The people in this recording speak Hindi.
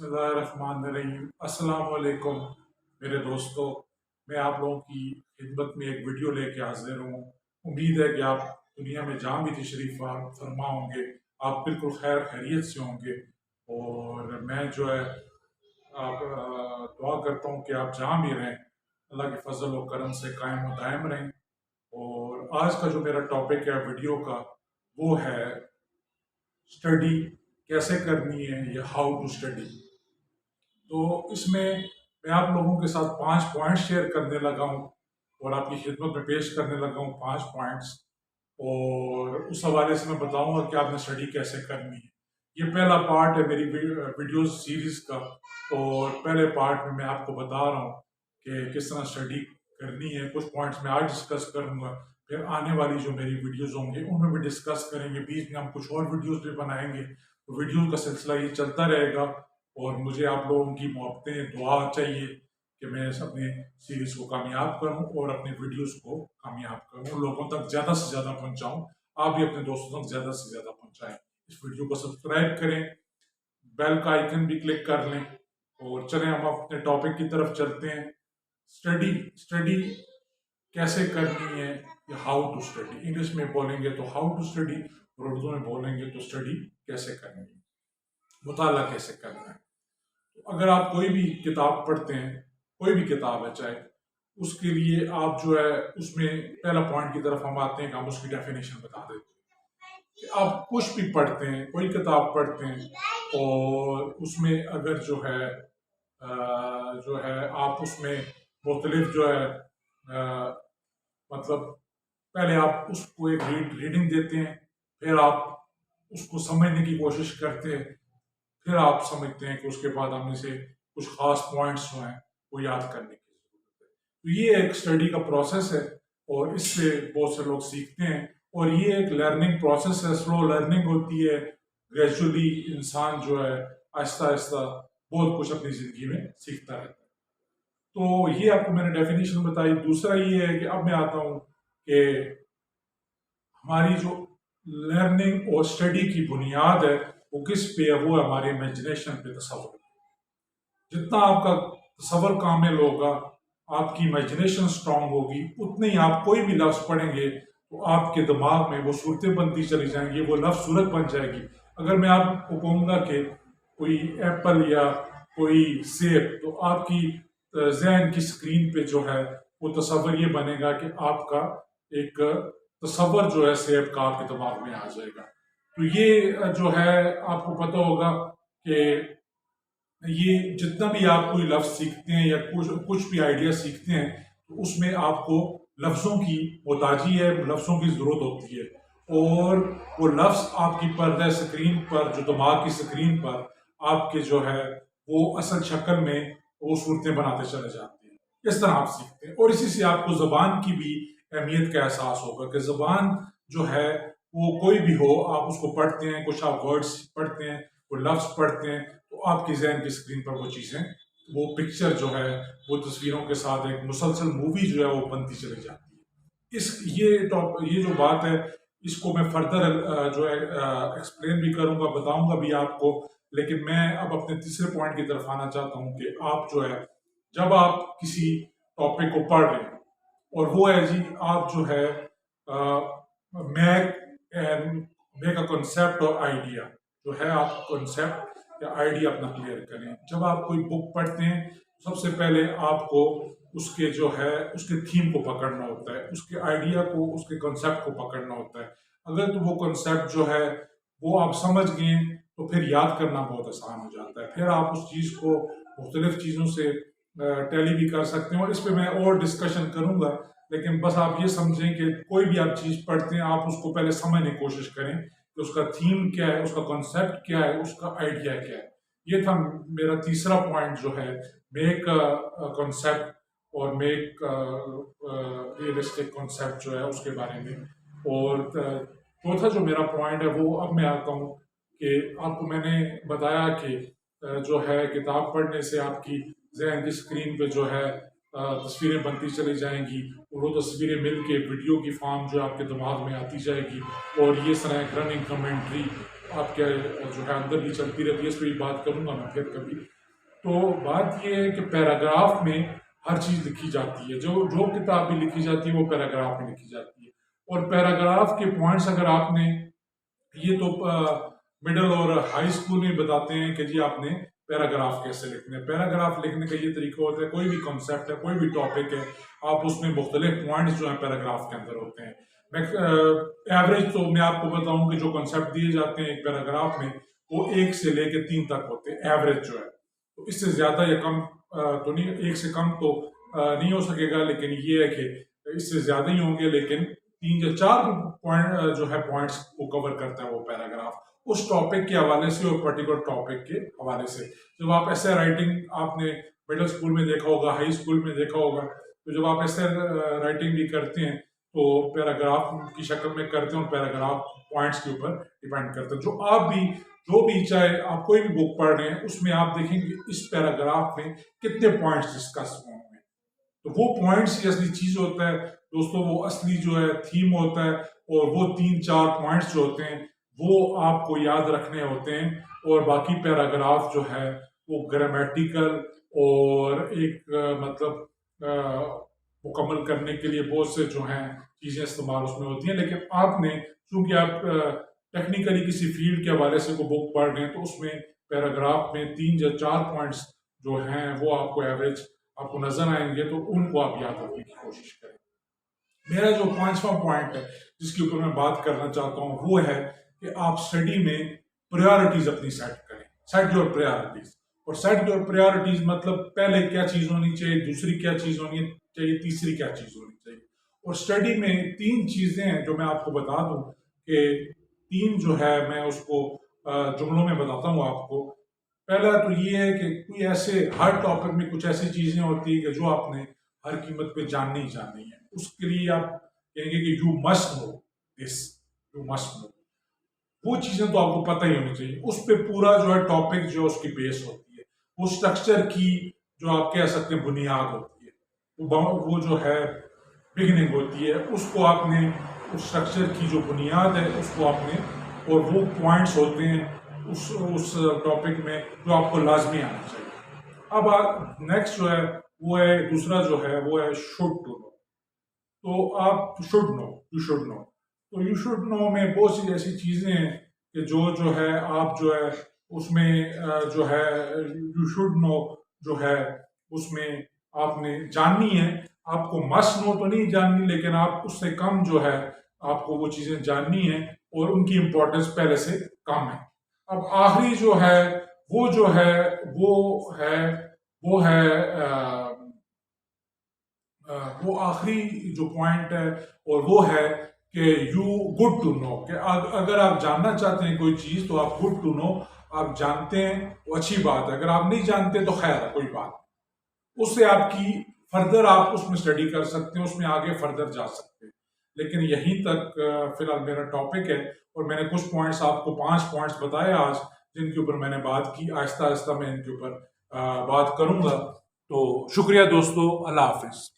बिस्मिल्लाहिर्रहमानिर्रहीम। अस्सलाम वालेकुम मेरे दोस्तों, मैं आप लोगों की खिदमत में एक वीडियो लेके हाजिर हूँ। उम्मीद है कि आप दुनिया में जहाँ भी तशरीफ़ फरमा होंगे, आप बिल्कुल खैर खैरियत से होंगे। और मैं जो है आप दुआ करता हूँ कि आप जहाँ भी रहें, अल्लाह के फजल और करम से कायम व दायम रहें। और आज का जो मेरा टॉपिक है वीडियो का, वो है स्टडी कैसे करनी है या हाउ टू स्टडी। तो इसमें मैं आप लोगों के साथ 5 पॉइंट शेयर करने लगा हूँ और आपकी खिदमत में पेश करने लगा हूँ 5 पॉइंट्स। और उस हवाले से मैं बताऊंगा कि आपने स्टडी कैसे करनी है। ये पहला पार्ट है मेरी वीडियो सीरीज का। और पहले पार्ट में मैं आपको बता रहा हूँ कि किस तरह स्टडी करनी है। कुछ पॉइंट्स मैं आज डिस्कस करूँगा, फिर आने वाली जो मेरी वीडियोज़ होंगे उनमें भी डिस्कस करेंगे। बीच में हम कुछ और वीडियोज़ भी बनाएंगे, तो वीडियो का सिलसिला ये चलता रहेगा। और मुझे आप लोगों की मोहब्बतें, दुआ चाहिए कि मैं अपने सीरीज को कामयाब करूं और अपने वीडियोस को कामयाब करूं, लोगों तक ज़्यादा से ज़्यादा पहुंचाऊं। आप भी अपने दोस्तों तक ज़्यादा से ज़्यादा पहुंचाएं। इस वीडियो को सब्सक्राइब करें, बेल का आइकन भी क्लिक कर लें। और चलें हम अपने टॉपिक की तरफ चलते हैं। स्टडी स्टडी कैसे करनी है या हाउ टू स्टडी। इंग्लिश में बोलेंगे तो हाउ टू स्टडी, और उर्दू में बोलेंगे तो स्टडी कैसे करनी है, मुताला कैसे करना है। अगर आप कोई भी किताब पढ़ते हैं, कोई भी किताब है चाहे, उसके लिए आप जो है उसमें पहला पॉइंट की तरफ हम आते हैं कि हम उसकी डेफिनेशन बता देते हैं कि आप कुछ भी पढ़ते हैं, कोई किताब पढ़ते हैं और उसमें अगर जो है आप उसमें मुख्तलिफ जो है मतलब पहले आप उसको एक रीडिंग देते हैं, फिर आप उसको समझने की कोशिश करते हैं, फिर आप समझते हैं कि उसके बाद हमने से कुछ खास पॉइंट्स जो हैं वो याद करने की जरूरत है। तो ये एक स्टडी का प्रोसेस है और इससे बहुत से लोग सीखते हैं। और ये एक लर्निंग प्रोसेस है, स्लो लर्निंग होती है। ग्रेजुअली इंसान जो है आहिस्ता आहिस्ता बहुत कुछ अपनी ज़िंदगी में सीखता रहता है। तो ये आपको मैंने डेफिनेशन बताई। दूसरा ये है कि अब मैं आता हूँ कि हमारी जो लर्निंग और स्टडी की बुनियाद है वो किस पे है, वो हमारे इमेजिनेशन पे, तसव्वुर। जितना आपका तसव्वुर कामिल होगा, आपकी इमेजिनेशन स्ट्रांग होगी, उतने ही आप कोई भी लफ्ज़ पढ़ेंगे तो आपके दिमाग में वो सूरतें बनती चली जाएंगी, वो लफ्ज़ सूरत बन जाएगी। अगर मैं आपको कहूँगा कि कोई एप्पल या कोई सेब, तो आपकी जहन की स्क्रीन पे जो है वो तसव्वुर ये बनेगा कि आपका एक तसव्वुर जो है सेब का आपके दिमाग में आ जाएगा। तो ये जो है आपको पता होगा कि ये जितना भी आप कोई लफ्ज़ सीखते हैं या कुछ भी आइडिया सीखते हैं, तो उसमें आपको लफ्ज़ों की मोहताजी है, लफ्ज़ों की ज़रूरत होती है। और वो लफ्ज़ आपकी पर्दा स्क्रीन पर, जो दिमाग की स्क्रीन पर आपके जो है वो असल शक्ल में वो सूरतें बनाते चले जाते हैं। इस तरह आप सीखते हैं और इसी से आपको ज़बान की भी अहमियत का एहसास होगा कि ज़बान जो है वो कोई भी हो, आप उसको पढ़ते हैं, कुछ आप वर्ड्स पढ़ते हैं, कोई लफ्ज़ पढ़ते हैं, तो आपकी जहन की स्क्रीन पर वो चीज़ें, वो पिक्चर जो है वो तस्वीरों के साथ एक मुसलसल मूवी जो है वो बनती चली जाती है। ये जो बात है, इसको मैं फर्दर जो है एक्सप्लेन भी करूंगा, बताऊंगा भी आपको। लेकिन मैं अब अपने तीसरे पॉइंट की तरफ आना चाहता हूँ कि आप जो है जब आप किसी टॉपिक को पढ़ रहे हैं, और वो है जी आप जो है मेक अ कॉन्सेप्ट और आइडिया, जो है आप कॉन्सेप्ट या आइडिया अपना क्लियर करें। जब आप कोई बुक पढ़ते हैं, सबसे पहले आपको उसके जो है उसके थीम को पकड़ना होता है, उसके आइडिया को, उसके कॉन्सेप्ट को पकड़ना होता है। अगर तो वो कॉन्सेप्ट जो है वो आप समझ गए, तो फिर याद करना बहुत आसान हो जाता है। फिर आप उस चीज़ को मुख्तलिफ चीज़ों से टैली भी कर सकते हैं, और इस पर मैं और डिस्कशन करूँगा। लेकिन बस आप ये समझें कि कोई भी आप चीज़ पढ़ते हैं, आप उसको पहले समझने की कोशिश करें कि उसका थीम क्या है, उसका कॉन्सेप्ट क्या है, उसका आइडिया क्या है। ये था मेरा तीसरा पॉइंट जो है, मेक कॉन्सेप्ट और मेक रियलिस्टिक कॉन्सेप्ट जो है उसके बारे में। और चौथा जो मेरा पॉइंट है वो अब मैं आता हूँ कि आपको मैंने बताया कि जो है किताब पढ़ने से आपकी जहन की स्क्रीन पे जो है तस्वीरें बनती चली जाएंगी, और वो तस्वीरें मिल के वीडियो की फॉर्म जो आपके दिमाग में आती जाएगी। और ये तरह एक रनिंग कमेंट्री आपके जो है अंदर भी चलती रहती है। इस पर भी बात करूँगा मैं फिर कभी। तो बात ये है कि पैराग्राफ में हर चीज़ लिखी जाती है, जो जो किताब भी लिखी जाती है वो पैराग्राफ में लिखी जाती है। और पैराग्राफ के पॉइंट्स अगर आपने, ये तो मिडिल और हाई स्कूल में बताते हैं कि जी आपने पैराग्राफ कैसे लिखने हैं। पैराग्राफ लिखने का ये तरीका होता है, कोई भी कॉन्सेप्ट है, कोई भी टॉपिक है, आप उसमें मुख्तलिफ पॉइंट्स जो है पैराग्राफ के अंदर होते हैं। मैं एवरेज तो मैं आपको बताऊं कि जो कॉन्सेप्ट दिए जाते हैं एक पैराग्राफ में वो 1 से लेकर 3 तक होते हैं, एवरेज जो है। तो इससे ज़्यादा या कम तो नहीं, 1 से कम तो नहीं हो सकेगा, लेकिन ये है कि इससे ज़्यादा ही होंगे, लेकिन 3 या 4 पॉइंट जो है पॉइंट्स को कवर करता है वो पैराग्राफ, उस टॉपिक के हवाले से और पर्टिकुलर टॉपिक के हवाले से। जब आप ऐसे राइटिंग आपने मिडिल स्कूल में देखा होगा, हाई स्कूल में देखा होगा, तो जब आप ऐसे राइटिंग भी करते हैं तो पैराग्राफ की शक्ल में करते हैं और पैराग्राफ पॉइंट्स के ऊपर डिपेंड करते हैं। जो भी चाहे आप कोई भी बुक पढ़ रहे हैं उसमें आप देखेंगे इस पैराग्राफ में कितने पॉइंट्स डिस्कस हुए हैं। तो वो पॉइंट्स ही असली चीज होता है दोस्तों, वो असली जो है थीम होता है। और वो 3-4 पॉइंट्स जो होते हैं वो आपको याद रखने होते हैं, और बाकी पैराग्राफ जो है वो ग्रामेटिकल और एक मतलब मुकम्मल करने के लिए बहुत से जो हैं चीज़ें इस्तेमाल उसमें होती हैं। लेकिन आपने, चूंकि आप टेक्निकली किसी फील्ड के हवाले से को बुक पढ़ रहे हैं, तो उसमें पैराग्राफ में 3 या 4 पॉइंट्स जो हैं वो आपको एवरेज आपको नजर आएंगे, तो उनको आप याद रखने की कोशिश करें। मेरा जो 5वां पॉइंट है जिसके ऊपर मैं बात करना चाहता हूँ वो है कि आप स्टडी में प्रायोरिटीज अपनी सेट करें। Set your priorities. और सेट योर प्रायोरिटीज मतलब पहले क्या चीज होनी चाहिए, दूसरी क्या चीज होनी चाहिए, तीसरी क्या चीज होनी चाहिए। और स्टडी में 3 चीजें हैं जो मैं आपको बता दूं कि 3 जो है मैं उसको जुमलों में बताता हूँ आपको। पहला तो ये है कि कोई ऐसे हर टॉपिक में कुछ ऐसी चीजें होती है कि जो आपने हर कीमत पे जाननी ही जाननी है। उसके लिए आप कहेंगे कि you must know this, you must know. वो चीजें तो आपको पता ही होनी चाहिए। उस पे पूरा जो है टॉपिक जो है उसकी बेस होती है, वो स्ट्रक्चर की जो आप कह सकते हैं बुनियाद होती है, वो जो है बिगिनिंग होती है। उसको आपने, उस स्ट्रक्चर की जो बुनियाद है उसको आपने, और वो पॉइंट्स होते हैं उस टॉपिक में जो आपको लाजमी आना चाहिए। अब नेक्स्ट जो है वो है, दूसरा जो है वो है शुड टू नो। तो आप should know, you should know. तो यू शुड नो में बहुत सी ऐसी चीजें हैं कि जो है आप जो है उसमें जो है यू शुड नो जो है उसमें आपने जाननी है। आपको मस्ट नो तो नहीं जाननी, लेकिन आप उससे कम जो है आपको वो चीजें जाननी है और उनकी इंपॉर्टेंस पहले से कम है। अब आखिरी जो है वो जो है वो है वो आखिरी जो पॉइंट है और वो है कि यू गुड टू नो। कि अगर आप जानना चाहते हैं कोई चीज तो आप गुड टू नो, आप जानते हैं वो अच्छी बात है। अगर आप नहीं जानते तो खैर है, कोई बात, उससे आपकी फर्दर आप उसमें स्टडी कर सकते हैं, उसमें आगे फर्दर जा सकते हैं। लेकिन यहीं तक फिलहाल मेरा टॉपिक है, और मैंने कुछ पॉइंट्स आपको 5 पॉइंट्स बताए आज जिनके ऊपर मैंने बात की। आहिस्ता आहिस्ता मैं इनके ऊपर बात करूंगा। तो शुक्रिया दोस्तों, अल्लाह हाफिज।